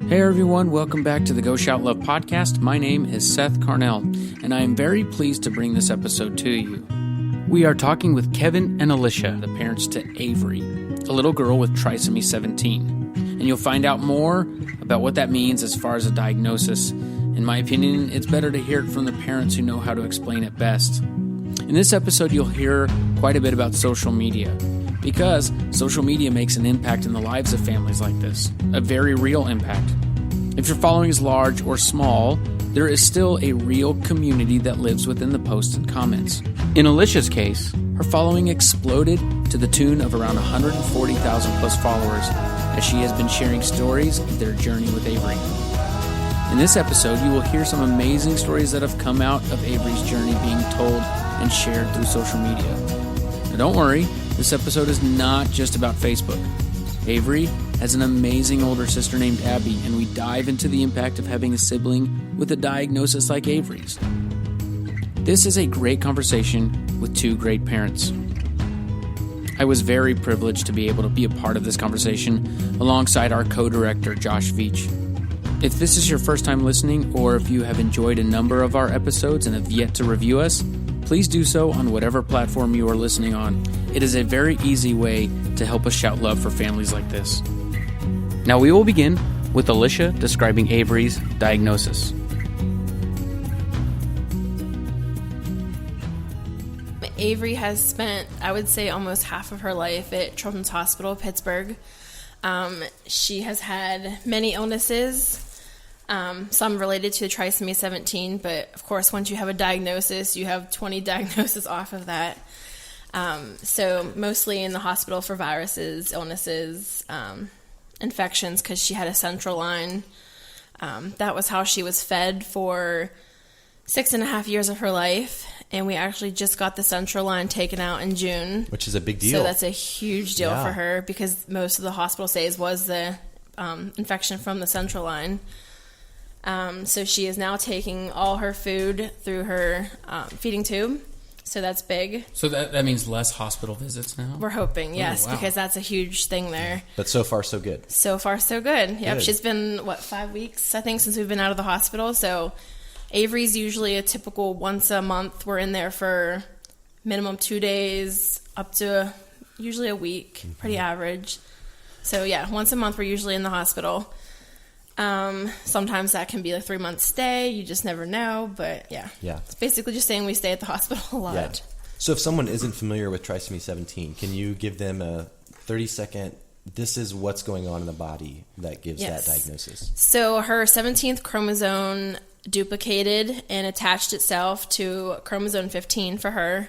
Hey everyone, welcome back to the Go Shout Love podcast. My name is Seth Carnell, and I am very pleased to bring this episode to you. We are talking with Kevin and Alisha, the parents to Avery, a little girl with trisomy 17. And you'll find out more about what that means as far as a diagnosis. In my opinion, it's better to hear it from the parents who know how to explain it best. In this episode, you'll hear quite a bit about social media, because social media makes an impact in the lives of families like this, a very real impact. If your following is large or small, there is still a real community that lives within the posts and comments. In Alisha's case, her following exploded to the tune of around 140,000 plus followers as she has been sharing stories of their journey with Avery. In this episode, you will hear some amazing stories that have come out of Avery's journey being told and shared through social media. Now don't worry, this episode is not just about Facebook. Avery has an amazing older sister named Abby, and we dive into the impact of having a sibling with a diagnosis like Avery's. This is a great conversation with two great parents. I was very privileged to be able to be a part of this conversation alongside our co-director, Josh Veach. If this is your first time listening, or if you have enjoyed a number of our episodes and have yet to review us, please do so on whatever platform you are listening on. It is a very easy way to help us shout love for families like this. Now we will begin with Alisha describing Avery's diagnosis. Avery has spent, I would say, almost half of her life at Children's Hospital, Pittsburgh. She has had many illnesses, some related to trisomy 17, but of course, once you have a diagnosis, you have 20 diagnoses off of that. So mostly in the hospital for viruses, illnesses, infections, because she had a central line. That was how she was fed for 6.5 years of her life. And we actually just got the central line taken out in June. Which is a big deal. So that's a huge deal for her, because most of the hospital stays was the infection from the central line. So she is now taking all her food through her feeding tube. So that's big. So that means less hospital visits now? We're hoping, yes, because that's a huge thing there. But so far, so good. So far, so good. Yep, she's been, 5 weeks, I think, since we've been out of the hospital. So Avery's usually a typical once a month. We're in there for minimum 2 days, up to usually a week, pretty average. So yeah, once a month we're usually in the hospital. Sometimes that can be a 3-month stay. You just never know, but yeah. It's basically just saying we stay at the hospital a lot. Yeah. So if someone isn't familiar with trisomy 17, can you give them a 30-second, this is what's going on in the body that gives that diagnosis? So her 17th chromosome duplicated and attached itself to chromosome 15 for her.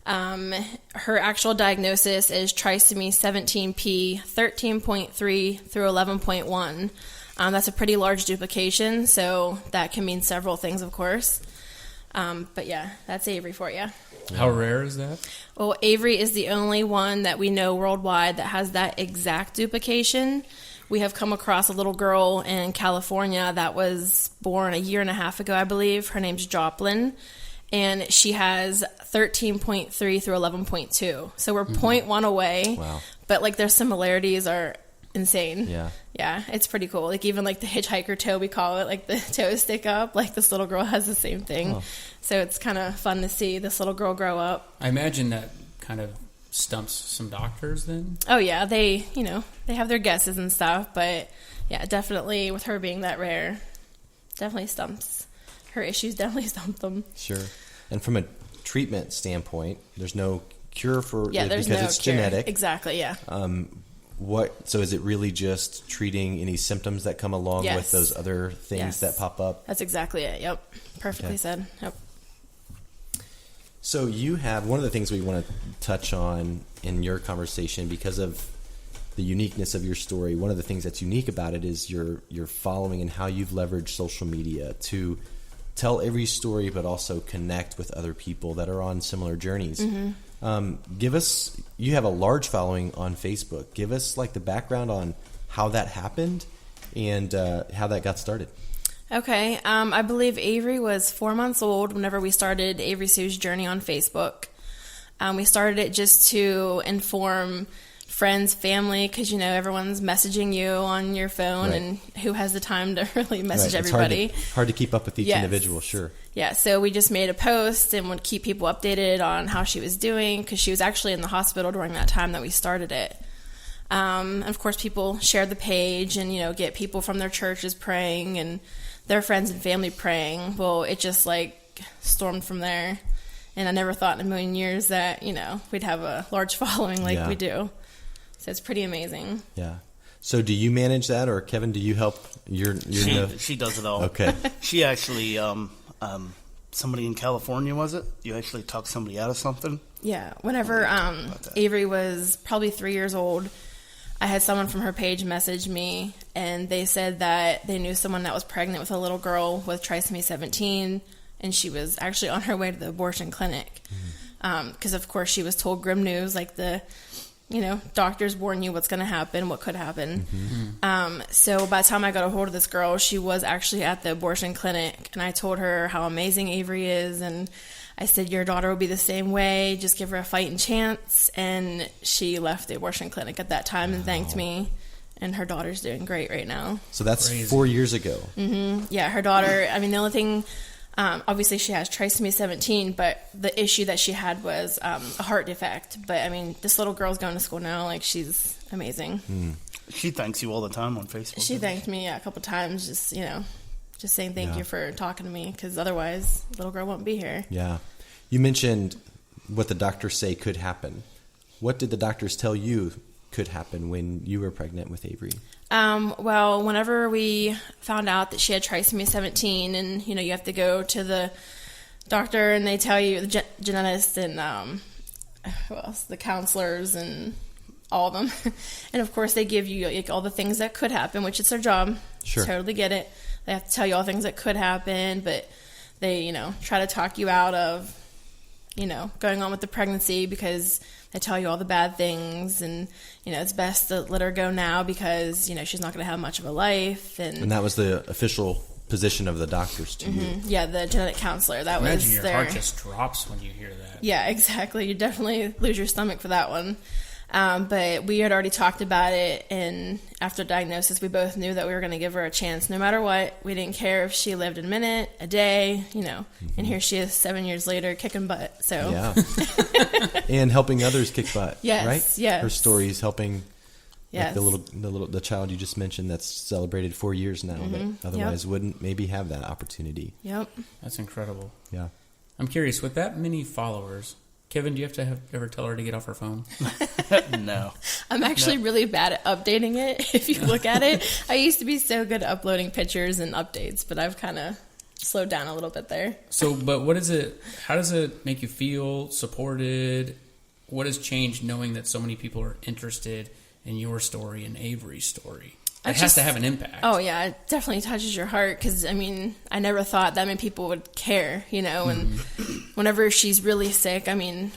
Her actual diagnosis is trisomy 17p 13.3 through 11.1. That's a pretty large duplication, so that can mean several things, of course. But yeah, that's Avery for you. How rare is that? Well, Avery is the only one that we know worldwide that has that exact duplication. We have come across a little girl in California that was born 1.5 years ago, I believe. Her name's Joplin, and she has 13.3 through 11.2. So we're 0.1 away. Wow. But their similarities are insane. Yeah, it's pretty cool. Even the hitchhiker toe, we call it, the toes stick up. This little girl has the same thing. Oh. So it's kind of fun to see this little girl grow up. I imagine that kind of stumps some doctors then? Oh yeah, they have their guesses and stuff, but yeah, definitely with her being that rare, definitely stumps. Her issues definitely stump them. Sure. And from a treatment standpoint, there's no cure for it because it's genetic. Exactly, yeah. So is it really just treating any symptoms that come along with those other things that pop up? That's exactly it. Yep. Perfectly said. Yep. So you have one of the things we want to touch on in your conversation, because of the uniqueness of your story. One of the things that's unique about it is your following and how you've leveraged social media to tell every story, but also connect with other people that are on similar journeys. Mm-hmm. You have a large following on Facebook. Give us the background on how that happened and how that got started. Okay. I believe Avery was 4 months old whenever we started Avery Sue's journey on Facebook. We started it just to inform friends, family, because, everyone's messaging you on your phone, Right. and who has the time to really message Right. It's everybody? hard to keep up with each Yes. individual, sure. Yeah, so we just made a post and would keep people updated on how she was doing, because she was actually in the hospital during that time that we started it. And of course, people shared the page and, get people from their churches praying and their friends and family praying. Well, it just stormed from there. And I never thought in a million years that, we'd have a large following like we do. So it's pretty amazing. Yeah. So do you manage that, or Kevin, do you help She does it all. Okay. She actually, somebody in California, was it? You actually talked somebody out of something? Yeah. Whenever Avery was probably 3 years old, I had someone from her page message me, and they said that they knew someone that was pregnant with a little girl with trisomy 17, and she was actually on her way to the abortion clinic. Because, of course, she was told grim news, like doctors warn you what's going to happen, what could happen. So by the time I got a hold of this girl, she was actually at the abortion clinic, and I told her how amazing Avery is, and I said, your daughter will be the same way, just give her a fighting chance. And she left the abortion clinic at that time and thanked me, and her daughter's doing great right now. So that's Crazy. 4 years ago. Yeah, her daughter, the only thing, obviously she has trisomy 17, but the issue that she had was a heart defect. But, this little girl's going to school now. She's amazing. She thanks you all the time on Facebook. She thanked me a couple times, just saying thank you for talking to me, because otherwise little girl won't be here. Yeah. You mentioned what the doctors say could happen. What did the doctors tell you could happen when you were pregnant with Avery? Well, whenever we found out that she had trisomy 17, and, you have to go to the doctor, and they tell you, the genetist and who else? The counselors and all of them. And, of course, they give you all the things that could happen, which is their job. Sure. Totally get it. They have to tell you all the things that could happen, but they, try to talk you out of, going on with the pregnancy, because they tell you all the bad things, and, it's best to let her go now because, she's not going to have much of a life. And that was the official position of the doctors to you. Yeah, the genetic counselor. That Imagine was your their heart just drops when you hear that. Yeah, exactly. You definitely lose your stomach for that one. But we had already talked about it, and after diagnosis, we both knew that we were going to give her a chance no matter what. We didn't care if she lived a minute, a day, and here she is 7 years later kicking butt. So Yeah. And helping others kick butt. Yes, right? yes. Her story is helping yes. the child you just mentioned that's celebrated 4 years now that otherwise wouldn't maybe have that opportunity. Yep. That's incredible. Yeah. I'm curious, with that many followers, Kevin, do you have to ever tell her to get off her phone? No. I'm actually really bad at updating it, if you look at it. I used to be so good at uploading pictures and updates, but I've kind of slowed down a little bit there. So, but what is it, how does it make you feel supported? What has changed knowing that so many people are interested in your story and Avery's story? It has to have an impact. Oh, yeah, it definitely touches your heart, because, I never thought that many people would care, and whenever she's really sick,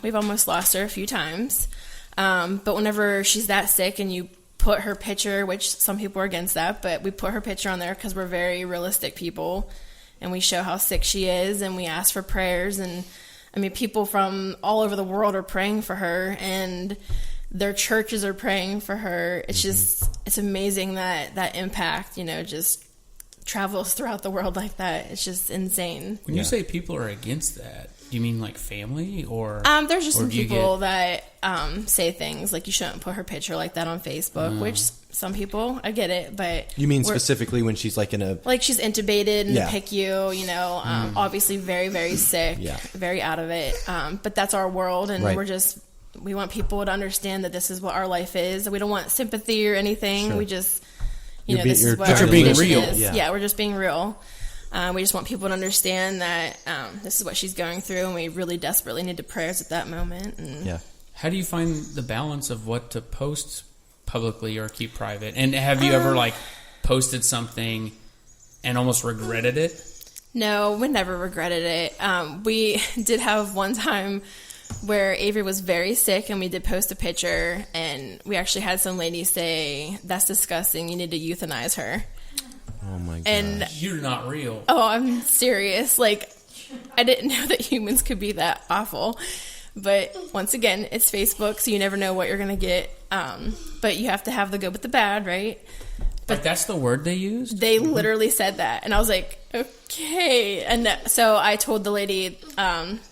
we've almost lost her a few times, but whenever she's that sick and you put her picture, which some people are against that, but we put her picture on there because we're very realistic people, and we show how sick she is, and we ask for prayers, and, people from all over the world are praying for her, and their churches are praying for her. It's just, it's amazing that impact, just travels throughout the world like that. It's just insane. When you say people are against that, do you mean like family or? There's just some people that say things like you shouldn't put her picture like that on Facebook, which some people, I get it, but you mean specifically when she's like in a she's intubated in the PICU, obviously very, very sick, very out of it. But that's our world, and we want people to understand that this is what our life is. We don't want sympathy or anything. We just, this is what our condition is. Yeah, we're just being real. We just want people to understand that this is what she's going through, and we really desperately need the prayers at that moment. And how do you find the balance of what to post publicly or keep private? And have you ever posted something and almost regretted it? No, we never regretted it. We did have one time where Avery was very sick, and we did post a picture, and we actually had some lady say, "That's disgusting, you need to euthanize her." Oh my god. And you're not real. Oh, I'm serious. I didn't know that humans could be that awful. But once again, it's Facebook, so you never know what you're going to get. But you have to have the good with the bad, right? But that's the word they used? They literally said that. And I was like, okay. And so I told the lady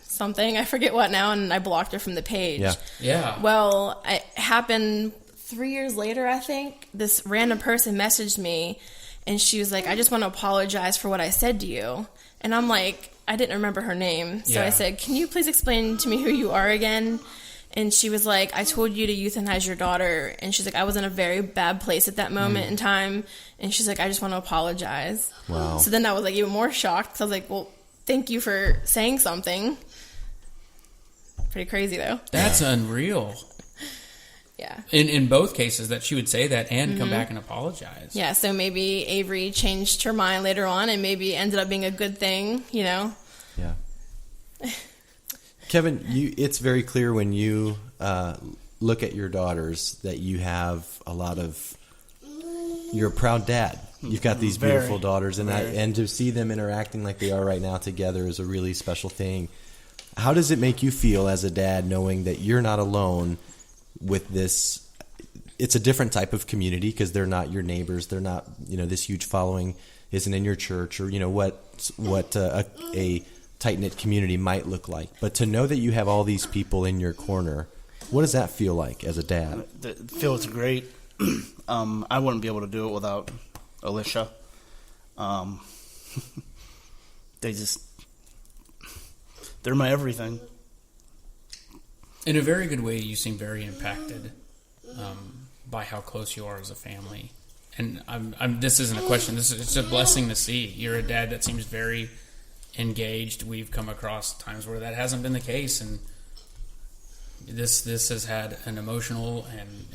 something, I forget what now, and I blocked her from the page. Yeah. Well, it happened 3 years later, I think. This random person messaged me, and she was like, I just want to apologize for what I said to you. And I'm like, I didn't remember her name. So I said, can you please explain to me who you are again? And she was like, I told you to euthanize your daughter. And she's like, I was in a very bad place at that moment in time. And she's like, I just want to apologize. Wow. So then I was like even more shocked. Because I was like, well, thank you for saying something. Pretty crazy, though. That's unreal. Yeah. In both cases, that she would say that and come back and apologize. Yeah, so maybe Avery changed her mind later on and maybe ended up being a good thing, you know? Yeah. Kevin, it's very clear when you look at your daughters that you have a lot of... You're a proud dad. You've got these beautiful daughters, and to see them interacting like they are right now together is a really special thing. How does it make you feel as a dad knowing that you're not alone with this? It's a different type of community because they're not your neighbors. They're not, this huge following isn't in your church or, what a tight-knit community might look like. But to know that you have all these people in your corner, what does that feel like as a dad? It feels great. I wouldn't be able to do it without Alisha. They're my everything. In a very good way, you seem very impacted by how close you are as a family. And this isn't a question. It's a blessing to see. You're a dad that seems very engaged. We've come across times where that hasn't been the case, and this has had an emotional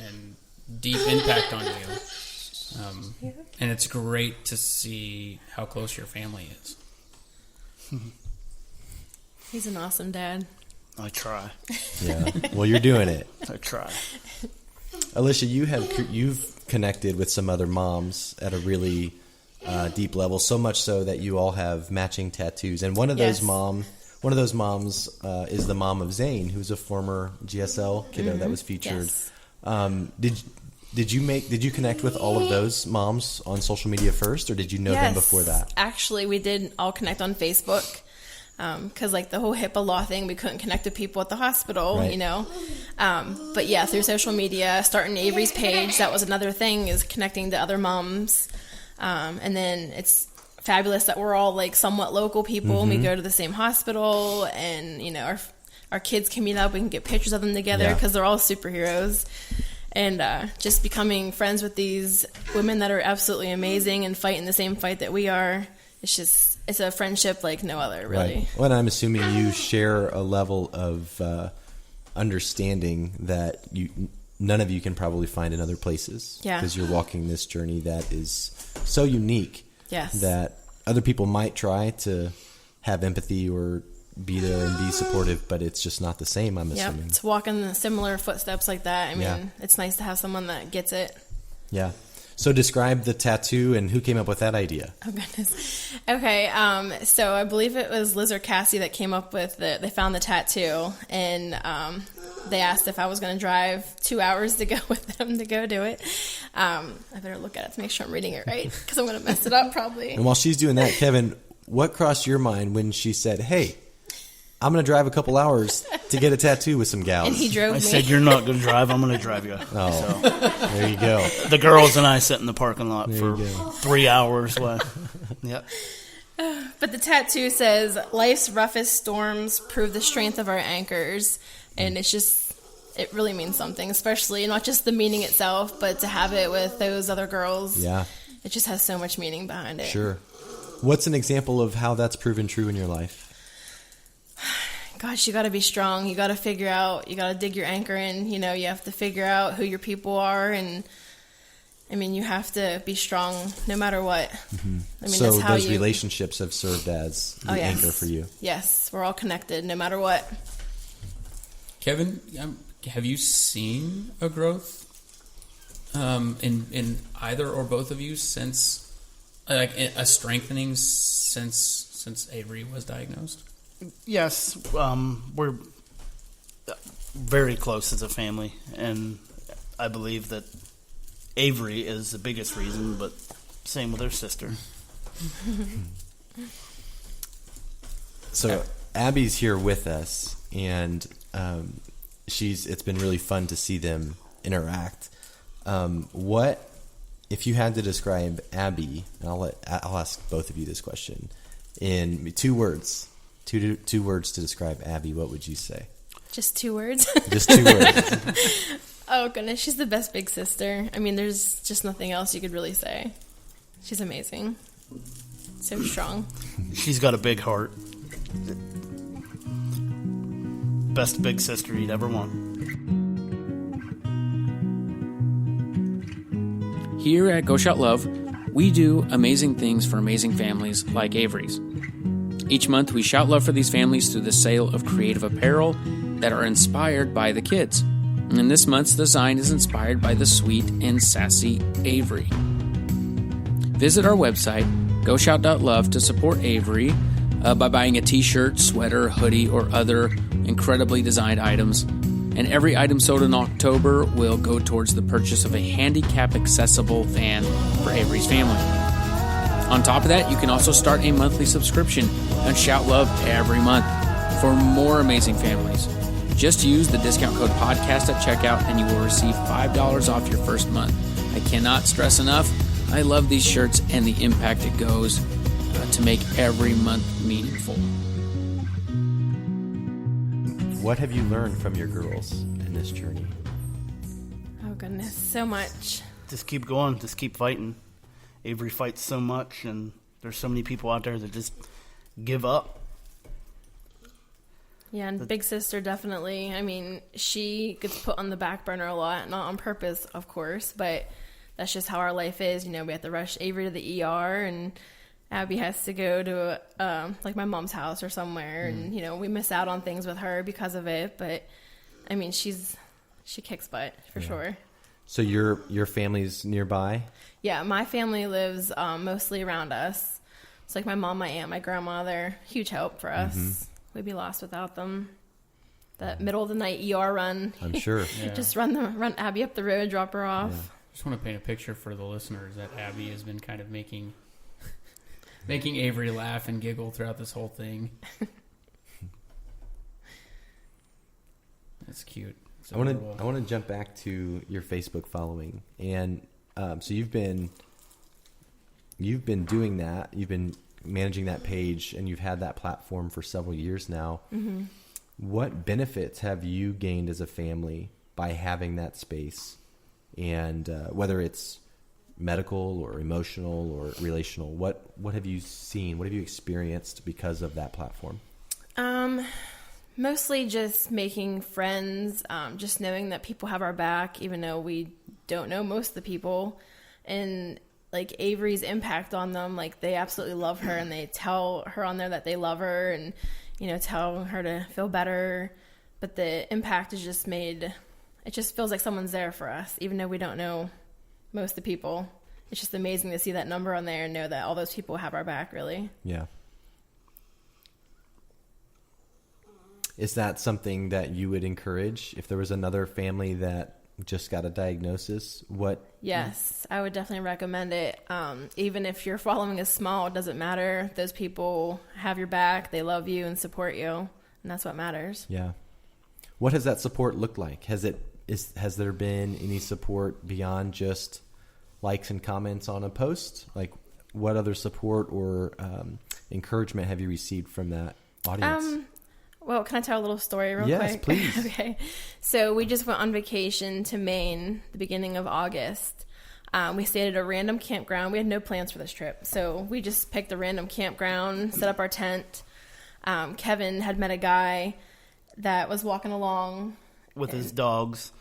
and deep impact on you. And it's great to see how close your family is. He's an awesome dad. I try. Yeah. Well, you're doing it. I try. Alisha, you've connected with some other moms at a really deep level, so much so that you all have matching tattoos. And one of those moms is the mom of Zane, who's a former GSL kiddo that was featured. Yes. Did you connect with all of those moms on social media first, or did you know them before that? Actually, we did all connect on Facebook. Because the whole HIPAA law thing, we couldn't connect with people at the hospital, But yeah, through social media, starting Avery's page, that was another thing, is connecting to other moms. And then it's fabulous that we're all somewhat local people, and we go to the same hospital, and our kids can meet up, we can get pictures of them together because they're all superheroes. And just becoming friends with these women that are absolutely amazing and fighting the same fight that we are. It's a friendship like no other, really. Right. Well, and I'm assuming you share a level of understanding that none of you can probably find in other places. Yeah. Because you're walking this journey that is so unique. Yes. That other people might try to have empathy or be there and be supportive, but it's just not the same, I'm assuming. To walk in the similar footsteps like that, I mean, it's nice to have someone that gets it. Yeah. So describe the tattoo and who came up with that idea. Oh, goodness. Okay, so I believe it was Liz or Cassie that came up with they found the tattoo, and they asked if I was going to drive 2 hours to go with them to go do it. I better look at it to make sure I'm reading it right, because I'm going to mess it up probably. And while she's doing that, Kevin, what crossed your mind when she said, hey, I'm going to drive a couple hours to get a tattoo with some gals? And he drove me. I said, you're not going to drive, I'm going to drive you. Oh, so, there you go. The girls and I sit in the parking lot for 3 hours. Yep. But the tattoo says, life's roughest storms prove the strength of our anchors. And it really means something, especially not just the meaning itself, but to have it with those other girls. Yeah. It just has so much meaning behind it. Sure. What's an example of how that's proven true in your life? Gosh, you got to be strong. You got to figure out, you got to dig your anchor in. You have to figure out who your people are. And, I mean, you have to be strong no matter what. Mm-hmm. I mean, so that's how those relationships have served as the anchor for you. Yes, we're all connected no matter what. Kevin, have you seen a growth in either or both of you since, a strengthening since Avery was diagnosed? Yes, we're very close as a family, and I believe that Avery is the biggest reason, but same with her sister. So Abby's here with us, and it's been really fun to see them interact. What if you had to describe Abby? And I'll ask both of you this question in 2 words. Two words to describe Abby. What would you say? Just 2 words. Just 2 words. Oh goodness, she's the best big sister. I mean, there's just nothing else you could really say. She's amazing. So strong. She's got a big heart. Best big sister you'd ever want. Here at Go Shout Love, we do amazing things for amazing families like Avery's. Each month, we shout love for these families through the sale of creative apparel that are inspired by the kids. And this month's design is inspired by the sweet and sassy Avery. Visit our website, goshout.love, to support Avery by buying a t-shirt, sweater, hoodie, or other incredibly designed items. And every item sold in October will go towards the purchase of a handicap-accessible van for Avery's family. On top of that, you can also start a monthly subscription and shout love every month for more amazing families. Just use the discount code podcast at checkout and you will receive $5 off your first month. I cannot stress enough, I love these shirts and the impact it goes to make every month meaningful. What have you learned from your girls in this journey? Oh goodness, so much. Just keep going. Just keep fighting. Avery fights so much, and there's so many people out there that just give up. Yeah, and big sister definitely. I mean, she gets put on the back burner a lot, not on purpose, of course, but that's just how our life is. You know, we have to rush Avery to the ER, and Abby has to go to like my mom's house or somewhere, and you know, we miss out on things with her because of it. But I mean, she kicks butt for sure. So your family's nearby? Yeah, my family lives mostly around us. It's like my mom, my aunt, my grandma. They're huge help for us. Mm-hmm. We'd be lost without them. That middle of the night ER run. I'm sure. Yeah. Just run Abby up the road, drop her off. Yeah. Just want to paint a picture for the listeners that Abby has been kind of making Avery laugh and giggle throughout this whole thing. That's cute. I want to jump back to your Facebook following, and so you've been doing that. You've been managing that page, and you've had that platform for several years now. Mm-hmm. What benefits have you gained as a family by having that space, and whether it's medical or emotional or relational? What have you seen? What have you experienced because of that platform? Mostly just making friends, just knowing that people have our back, even though we don't know most of the people. And like Avery's impact on them, like they absolutely love her, and they tell her on there that they love her, and you know, tell her to feel better. But the impact is just it just feels like someone's there for us, even though we don't know most of the people. It's just amazing to see that number on there and know that all those people have our back, really. Yeah. Is that something that you would encourage if there was another family that just got a diagnosis? Yes, I would definitely recommend it. Even if your following is small, it doesn't matter. Those people have your back. They love you and support you, and that's what matters. Yeah. What has that support looked like? Has there been any support beyond just likes and comments on a post? Like, what other support or encouragement have you received from that audience? Well, can I tell a little story real quick? Yes, please. Okay. So we just went on vacation to Maine the beginning of August. We stayed at a random campground. We had no plans for this trip. So we just picked a random campground, set up our tent. Kevin had met a guy that was walking along with his dogs.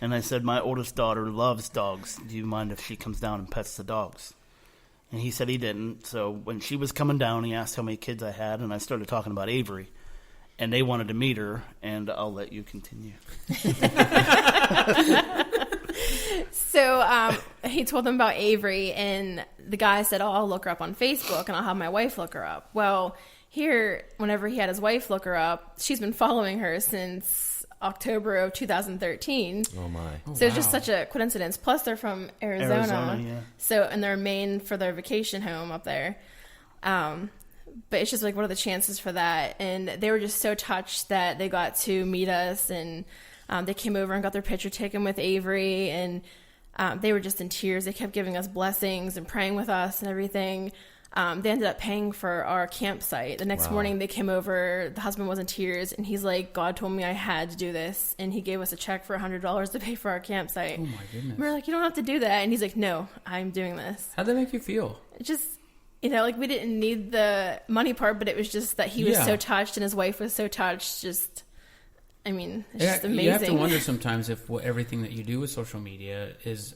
And I said, my oldest daughter loves dogs. Do you mind if she comes down and pets the dogs? And he said he didn't. So when she was coming down, he asked how many kids I had, and I started talking about Avery. And they wanted to meet her, and I'll let you continue. So he told them about Avery, and the guy said, I'll look her up on Facebook, and I'll have my wife look her up. Well, here, whenever he had his wife look her up, she's been following her since October of 2013. Oh my! So it's just such a coincidence. Plus, they're from Arizona, yeah. So and they're Maine for their vacation home up there. But it's just like, what are the chances for that? And they were just so touched that they got to meet us, and they came over and got their picture taken with Avery, and they were just in tears. They kept giving us blessings and praying with us and everything. They ended up paying for our campsite. The next morning they came over, the husband was in tears, and he's like, God told me I had to do this. And he gave us a check for $100 to pay for our campsite. Oh my goodness. And we're like, you don't have to do that. And he's like, no, I'm doing this. How'd that make you feel? It just, like we didn't need the money part, but it was just that he was so touched and his wife was so touched. Just, it's just amazing. You have to wonder sometimes if everything that you do with social media is,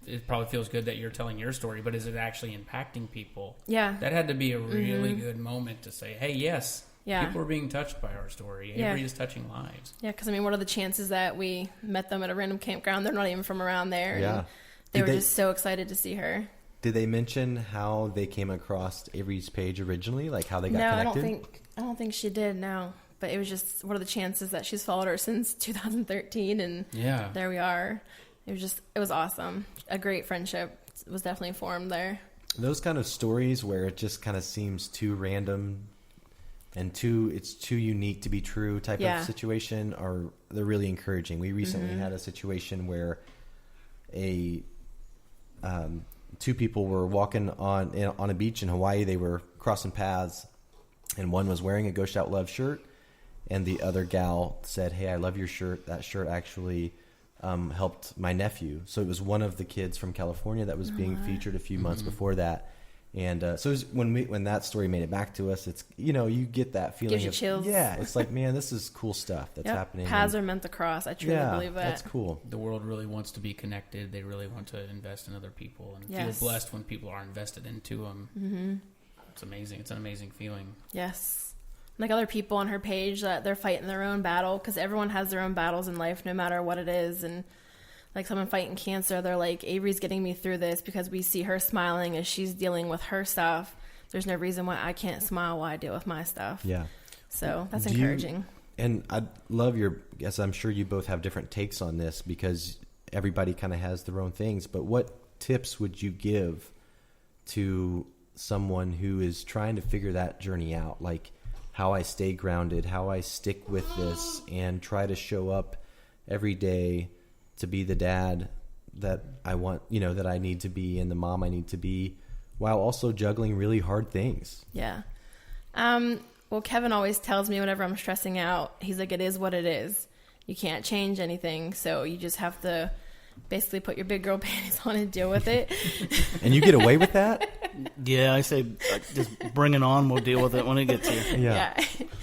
it probably feels good that you're telling your story, but is it actually impacting people? Yeah. That had to be a really good moment to say, hey, yes, people are being touched by our story. Avery is touching lives. Yeah, because, what are the chances that we met them at a random campground? They're not even from around there. Yeah. And they were just so excited to see her. Did they mention how they came across Avery's page originally? Like how they got connected? I don't think she did, no. But it was just, what are the chances that she's followed her since 2013? And there we are. It was awesome. A great friendship was definitely formed there. Those kind of stories where it just kind of seems too random and it's too unique to be true type of situation they're really encouraging. We recently had a situation where two people were walking on a beach in Hawaii. They were crossing paths, and one was wearing a Go Shout Love shirt, and the other gal said, "Hey, I love your shirt. That shirt actually helped my nephew." So it was one of the kids from California that was being featured a few months before that. And so it was when that story made it back to us, it's, you get that feeling. Gives you chills. Yeah, it's like, man, this is cool stuff that's happening. Paths are meant to cross. I truly believe that. That's cool. The world really wants to be connected. They really want to invest in other people and feel blessed when people are invested into them. Mm-hmm. It's amazing. It's an amazing feeling. Yes. Like other people on her page that they're fighting their own battle, because everyone has their own battles in life, no matter what it is. And like someone fighting cancer, they're like, Avery's getting me through this because we see her smiling as she's dealing with her stuff. There's no reason why I can't smile while I deal with my stuff. Yeah. So that's encouraging. And I'd love as I'm sure you both have different takes on this because everybody kind of has their own things, but what tips would you give to someone who is trying to figure that journey out? Like how I stay grounded, how I stick with this and try to show up every day to be the dad that I want, that I need to be, and the mom I need to be, while also juggling really hard things. Yeah. Well, Kevin always tells me whenever I'm stressing out, he's like, it is what it is. You can't change anything. So you just have to basically put your big girl panties on and deal with it. And you get away with that? Yeah, I say just bring it on. We'll deal with it when it gets here. Yeah.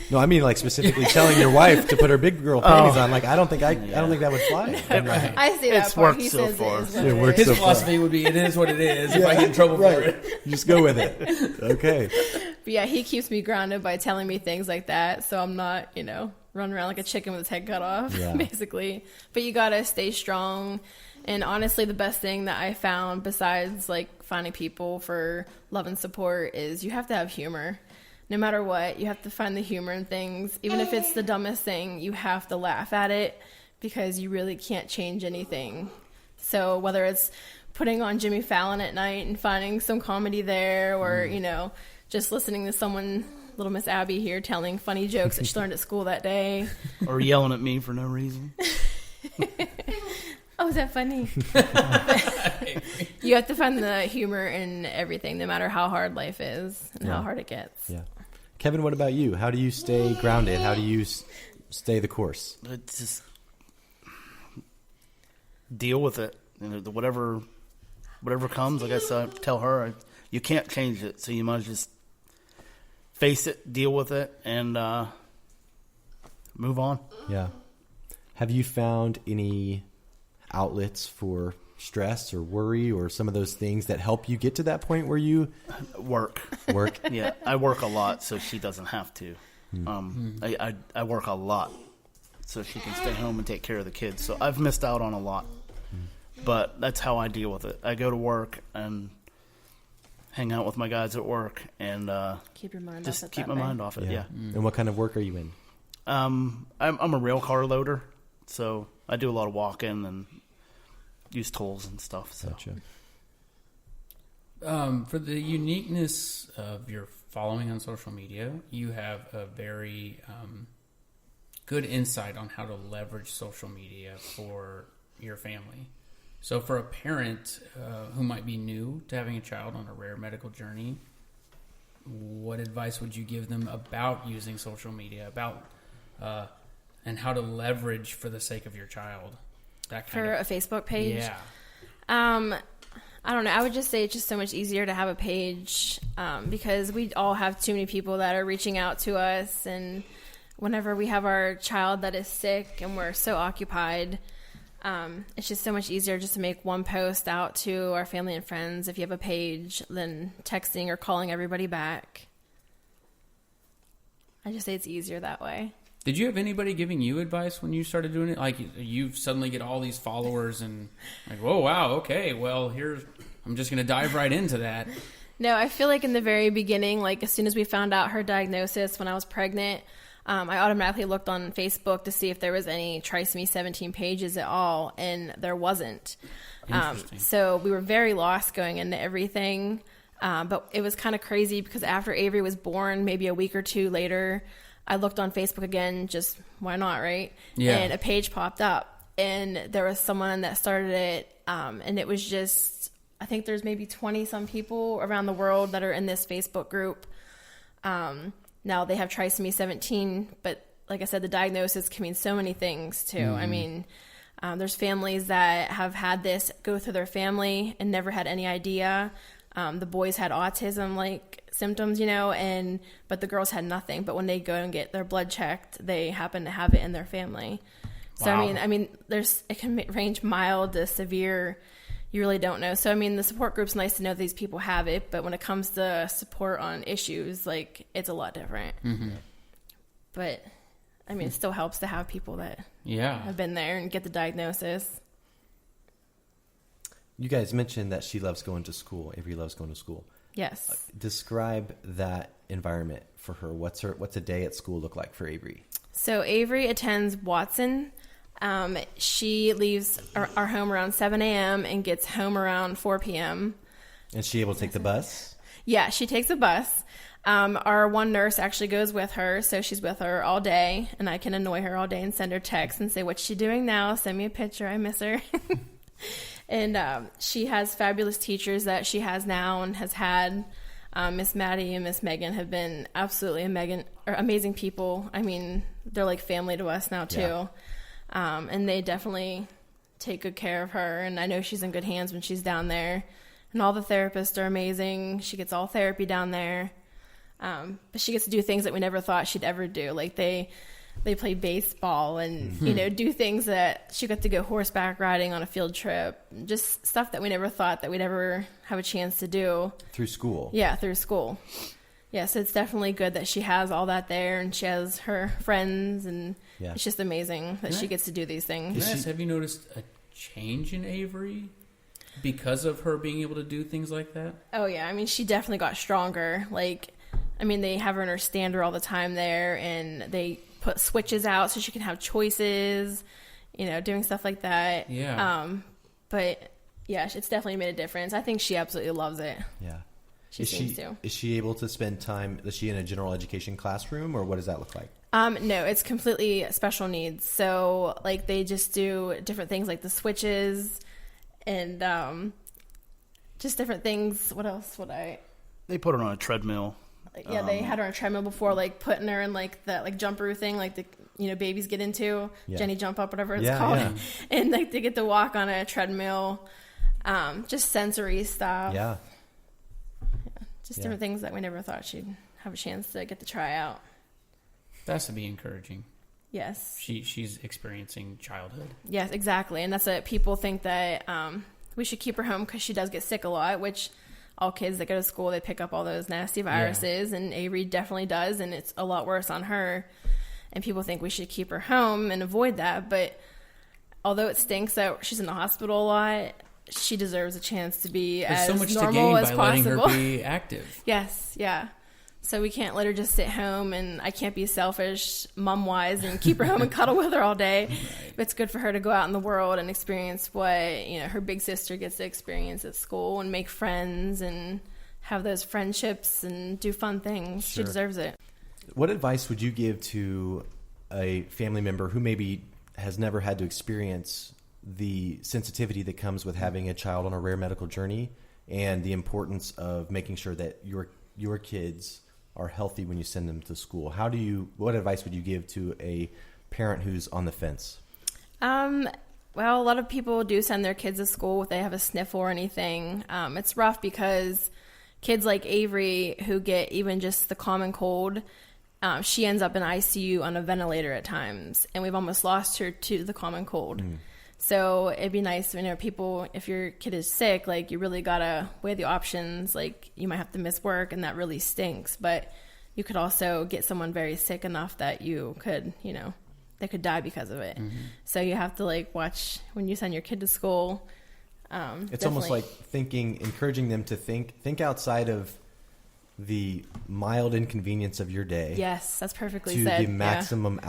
No, I mean like specifically telling your wife to put her big girl panties on. Like I don't think that would fly. I see that it's part. Worked He so says far. it is His philosophy would be, it is what it is. If I get in trouble for it, just go with it. Okay. But yeah, he keeps me grounded by telling me things like that, so I'm not, running around like a chicken with his head cut off, basically. But you gotta stay strong. And honestly, the best thing that I found besides like finding people for love and support is you have to have humor. No matter what, you have to find the humor in things. Even if it's the dumbest thing, you have to laugh at it because you really can't change anything. So whether it's putting on Jimmy Fallon at night and finding some comedy there, or, just listening to someone, little Miss Abby here, telling funny jokes that she learned at school that day. Or yelling at me for no reason. Oh, is that funny? You have to find the humor in everything, no matter how hard life is and how hard it gets. Yeah. Kevin, what about you? How do you stay grounded? How do you stay the course? It's just deal with it. Whatever comes, like I said, tell her you can't change it, so you might just face it, deal with it, and move on. Yeah. Have you found any outlets for stress or worry or some of those things that help you get to that point where you work? Yeah, I work a lot, so she doesn't have to. I work a lot, so she can stay home and take care of the kids. So I've missed out on a lot, but that's how I deal with it. I go to work and hang out with my guys at work and keep your mind just off it. Keep my mind off it. Yeah. And what kind of work are you in? I'm a rail car loader, so I do a lot of walking and use tools and stuff. So. Gotcha. For the uniqueness of your following on social media, you have a very good insight on how to leverage social media for your family. So for a parent who might be new to having a child on a rare medical journey, what advice would you give them about using social media, and how to leverage for the sake of your child? That kind For a Facebook page? Yeah. I don't know. I would just say it's just so much easier to have a page because we all have too many people that are reaching out to us. And whenever we have our child that is sick and we're so occupied, it's just so much easier just to make one post out to our family and friends if you have a page than texting or calling everybody back. I just say it's easier that way. Did you have anybody giving you advice when you started doing it? Like you suddenly get all these followers and like, whoa, wow, okay, well, I'm just going to dive right into that. No, I feel like in the very beginning, like as soon as we found out her diagnosis when I was pregnant, I automatically looked on Facebook to see if there was any Trisomy 17 pages at all, and there wasn't. So we were very lost going into everything. But it was kind of crazy because after Avery was born, maybe a week or two later, I looked on Facebook again, just why not, right? Yeah. And a page popped up, and there was someone that started it, and it was just, I think there's maybe 20-some people around the world that are in this Facebook group. Now they have trisomy 17, but like I said, the diagnosis can mean so many things too. I mean, there's families that have had this go through their family and never had any idea. The boys had autism-like symptoms, but the girls had nothing. But when they go and get their blood checked, they happen to have it in their family. So, Wow. I mean, it can range mild to severe. You really don't know. So, I mean, the support group's nice to know these people have it, but when it comes to support on issues, like, it's a lot different. Mm-hmm. But, I mean, it still helps to have people that have been there and get the diagnosis. You guys mentioned that she loves going to school. Avery loves going to school. Yes. Describe that environment for her. What's a day at school look like for Avery? So Avery attends Watson. She leaves our home around 7 a.m. and gets home around 4 p.m. And she able to take the bus? Yeah, she takes a bus. Our one nurse actually goes with her, so she's with her all day, and I can annoy her all day and send her texts and say, what's she doing now? Send me a picture. I miss her. And she has fabulous teachers that she has now and has had. Miss Maddie and Miss Megan have been absolutely amazing people. I mean, they're like family to us now, too. Yeah. And they definitely take good care of her. And I know she's in good hands when she's down there. And all the therapists are amazing. She gets all therapy down there. But she gets to do things that we never thought she'd ever do. Like they play baseball and, do things that she got to go horseback riding on a field trip. Just stuff that we never thought that we'd ever have a chance to do. Through school? Yeah, through school. Yeah, so it's definitely good that she has all that there and she has her friends and it's just amazing that she gets to do these things. Yes, have you noticed a change in Avery because of her being able to do things like that? Oh, yeah. I mean, she definitely got stronger. They have her in her stander all the time there and they put switches out so she can have choices, doing stuff like that. Yeah. But yeah, it's definitely made a difference. I think she absolutely loves it. Yeah. She seems to. Is she able to spend time, is she in a general education classroom or what does that look like? No, it's completely special needs. So they just do different things like the switches and just different things. What else would They put her on a treadmill. Yeah, they had her on a treadmill before, putting her in that jumperoo thing, the babies get into, Jenny jump up, whatever it's called, and they get to walk on a treadmill, just sensory stuff. Yeah, just different things that we never thought she'd have a chance to get to try out. That's to be encouraging. Yes, she's experiencing childhood. Yes, exactly, and that's what people think that we should keep her home because she does get sick a lot, which. All kids that go to school, they pick up all those nasty viruses, and Avery definitely does, and it's a lot worse on her. And people think we should keep her home and avoid that, but although it stinks that she's in the hospital a lot, she deserves a chance to be as so much normal to gain as by possible. Letting her be active. Yes, yeah. So we can't let her just sit home, and I can't be selfish mom-wise and keep her home and cuddle with her all day. Right. It's good for her to go out in the world and experience what, you know, her big sister gets to experience at school and make friends and have those friendships and do fun things. Sure. She deserves it. What advice would you give to a family member who maybe has never had to experience the sensitivity that comes with having a child on a rare medical journey and the importance of making sure that your kids are healthy when you send them to school? What advice would you give to a parent who's on the fence? Well, a lot of people do send their kids to school if they have a sniffle or anything. It's rough because kids like Avery who get even just the common cold, she ends up in ICU on a ventilator at times, and we've almost lost her to the common cold. So it'd be nice, you know, people, if your kid is sick, like, you really gotta weigh the options. Like, you might have to miss work, and that really stinks. But you could also get someone very sick enough that you could, you know, they could die because of it. So you have to, like, watch when you send your kid to school. It's almost like encouraging them to think outside of the mild inconvenience of your day. Yes, that's perfectly to said. To the maximum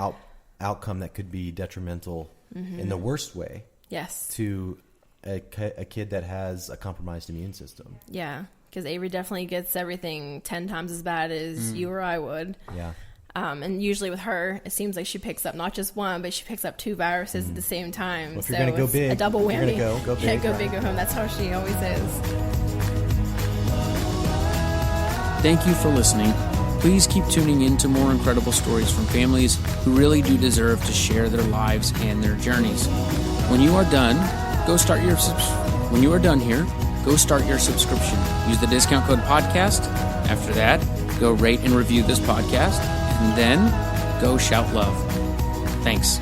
outcome that could be detrimental in the worst way. Yes. To a kid that has a compromised immune system. Yeah, because Avery definitely gets everything 10 times as bad as you or I would. Yeah. And usually with her, it seems like she picks up not just one, but she picks up 2 viruses at the same time. Well, if you're going to go big, a double whammy. You're going to go big. Yeah, go big, go home. That's how she always is. Thank you for listening. Please keep tuning in to more incredible stories from families who really do deserve to share their lives and their journeys. When you are done, go start your subscription. Use the discount code podcast. After that, go rate and review this podcast, and then go shout love. Thanks.